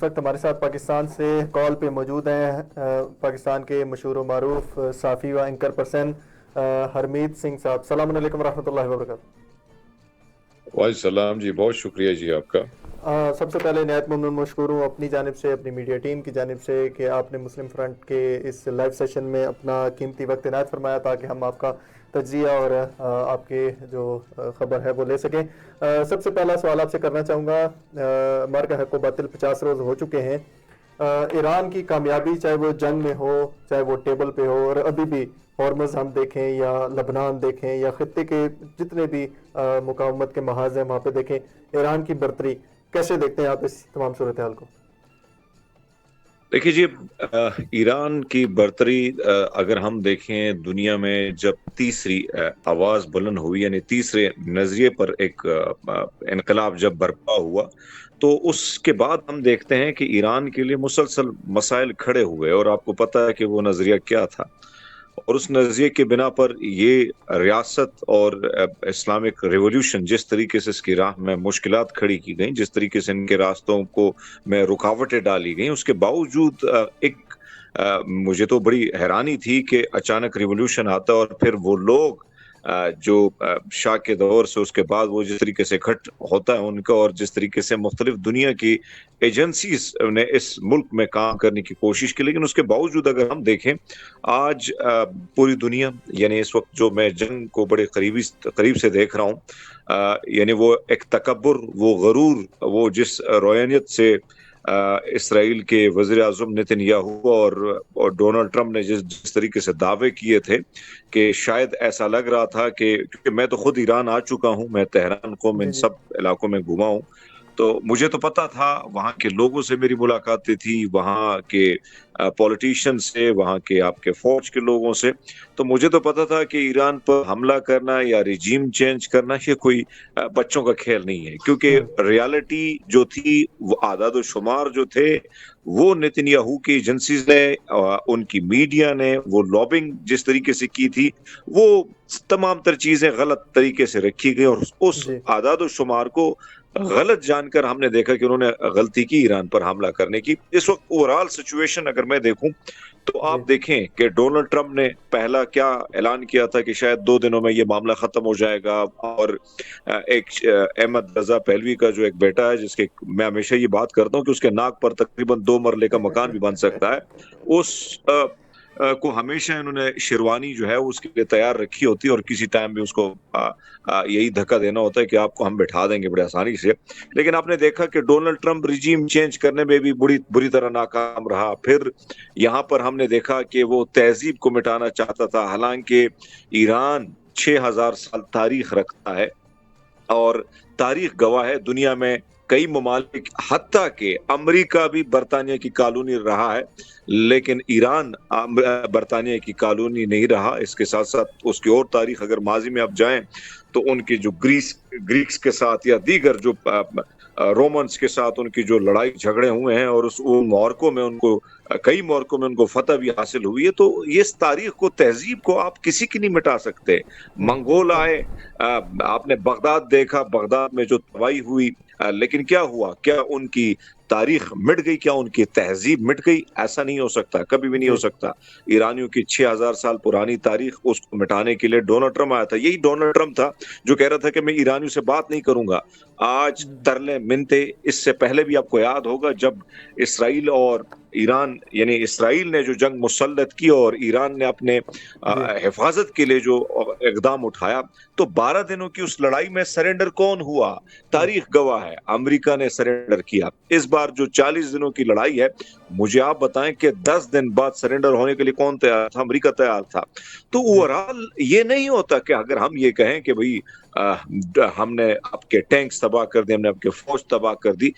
इस वक्त हमारे साथ पाकिस्तान से कॉल पे मौजूद हैं पाकिस्तान के मशहूर व मारूफ साफ़ी व एंकर पर्सन हरमीत सिंह साहब। सलाम अलैकुम रहमतुल्लाहि व बरकातहू। वाह सलाम जी, बहुत शुक्रिया जी आपका। सबसे पहले नहायत ममनून मशकूर हूँ अपनी जानिब से, अपनी मीडिया टीम की जानिब से कि आपने मुस्लिम फ्रंट के इस लाइव सेशन में अपना कीमती वक्त इनायत फरमाया ताकि हम आपका तज्जिया और आपके जो ख़बर है वो ले सकें। सबसे पहला सवाल आपसे करना चाहूँगा, मर का हक़ व बातिल 50 रोज़ हो चुके हैं। ईरान की कामयाबी चाहे वो जंग में हो चाहे वो टेबल पे हो, और अभी भी हॉर्मज़ हम देखें या लबनान देखें या ख़त्े के जितने भी मुकावमत के महाज हैं वहाँ पे देखें, ईरान की बर्तरी कैसे देखते हैं आप इस तमाम सूरत हाल को? देखिए जी, ईरान की बर्तरी अगर हम देखें दुनिया में जब तीसरी आवाज बुलंद हुई, यानी तीसरे नजरिए पर एक इनकलाब जब बर्पा हुआ, तो उसके बाद हम देखते हैं कि ईरान के लिए मुसलसल मसाइल खड़े हुए, और आपको पता है कि वो नजरिया क्या था। और उस नज़रिए के बिना पर ये रियासत और इस्लामिक रिवॉल्यूशन जिस तरीके से इसकी राह में मुश्किलात खड़ी की गई, जिस तरीके से इनके रास्तों को में रुकावटें डाली गई, उसके बावजूद मुझे तो बड़ी हैरानी थी कि अचानक रिवॉल्यूशन आता और फिर वो लोग जो शाह के दौर से उसके बाद वो जिस तरीके से इकट्ठ होता है उनका, और जिस तरीके से मुख्तलिफ दुनिया की एजेंसीज ने इस मुल्क में काम करने की कोशिश की, लेकिन उसके बावजूद अगर हम देखें आज पूरी दुनिया, यानी इस वक्त जो मैं जंग को बड़े करीब से देख रहा हूँ, यानी वो एक तकब्बुर, वो गरूर, वो जिस रोयानियत से इसराइल के वज़ीर आज़म नेतन्याहू और डोनाल्ड ट्रंप ने जिस जिस तरीके से दावे किए थे कि शायद ऐसा लग रहा था कि, क्योंकि मैं तो खुद ईरान आ चुका हूँ, मैं तेहरान को, मैं जी इन जी। सब इलाकों में घुमा हूँ, तो मुझे तो पता था, वहाँ के लोगों से मेरी मुलाकातें थी, वहाँ के पॉलिटिशियन से, वहाँ के आपके फौज के लोगों से, तो मुझे तो पता था कि ईरान पर हमला करना या रिजीम चेंज करना ये कोई बच्चों का खेल नहीं है, क्योंकि हम्म। रियलिटी जो थी, वो आदाद शुमार जो थे, वो नेतन्याहू की एजेंसीज ने, उनकी मीडिया ने, वो लॉबिंग जिस तरीके से की थी, वो तमाम तर चीजें गलत तरीके से रखी गई, और उस जी आदाद शुमार को गलत जानकर हमने देखा कि उन्होंने गलती की ईरान पर हमला करने की। इस वक्त ओवरऑल सिचुएशन अगर मैं देखूं, तो जी। आप देखें कि डोनाल्ड ट्रंप ने पहला क्या ऐलान किया था कि शायद 2 दिनों में ये मामला खत्म हो जाएगा, और अहमद रजा पहलवी का जो एक बेटा है, जिसके मैं हमेशा ये बात करता हूँ कि उसके नाक पर तकरीबन 2 मरले का मकान भी बन सकता है, उस को हमेशा इन्होंने शेरवानी जो है उसके लिए तैयार रखी होती है, और किसी टाइम भी उसको यही धक्का देना होता है कि आपको हम बैठा देंगे बड़े आसानी से। लेकिन आपने देखा कि डोनाल्ड ट्रंप रिजीम चेंज करने में भी बुरी बुरी तरह नाकाम रहा। फिर यहाँ पर हमने देखा कि वो तहजीब को मिटाना चाहता था, हालांकि ईरान 6000 साल तारीख रखता है, और तारीख गवाह है, दुनिया में कई ममालिक, हत्ता के अमेरिका भी बरतानिया की कॉलोनी रहा है, लेकिन ईरान बरतानिया की कॉलोनी नहीं रहा। इसके साथ साथ उसकी और तारीख अगर माजी में आप जाएं, तो उनके जो ग्रीक्स के साथ या दीगर जो रोमन्स के साथ उनकी जो लड़ाई झगड़े हुए हैं, और उन मौरकों में उनको कई मौरकों में उनको फतह भी हासिल हुई है, तो ये इस तारीख को, तहजीब को आप किसी की नहीं मिटा सकते। मंगोल बिल्कुल। आए, आपने बगदाद देखा, बगदाद में जो तबाही हुई, लेकिन क्या हुआ? क्या उनकी तारीख मिट गई? क्या उनकी तहजीब मिट गई? ऐसा नहीं हो सकता, कभी भी नहीं हो जी सकता। ईरानियों की 6000 साल पुरानी तारीख, उसको मिटाने के लिए डोनाल्ड ट्रंप आया था। यही डोनाल्ड ट्रंप था जो कह रहा था कि मैं ईरानियों से बात नहीं करूंगा। आज तरले मिनते, इससे पहले भी आपको याद होगा जब इसराइल और ईरान, यानी इसराइल ने जो जंग मुसल्लत की और ईरान ने अपने जी। हिफाजत के लिए जो इकदाम उठाया, तो 12 दिनों की उस लड़ाई में सरेंडर कौन हुआ? हम्म। तारीख गवाह है, अमेरिका ने सरेंडर किया। इस बार जो 40 दिनों की लड़ाई है, मुझे आप बताएं कि 10 दिन बाद सरेंडर होने के लिए कौन तैयार था? अमेरिका तैयार था। तो जी ओवरऑल ये नहीं होता कि अगर हम ये कहें कि भाई हमने आपके टैंक्स तबाह कर दिए, हमने आपके फौज तबाह कर दी,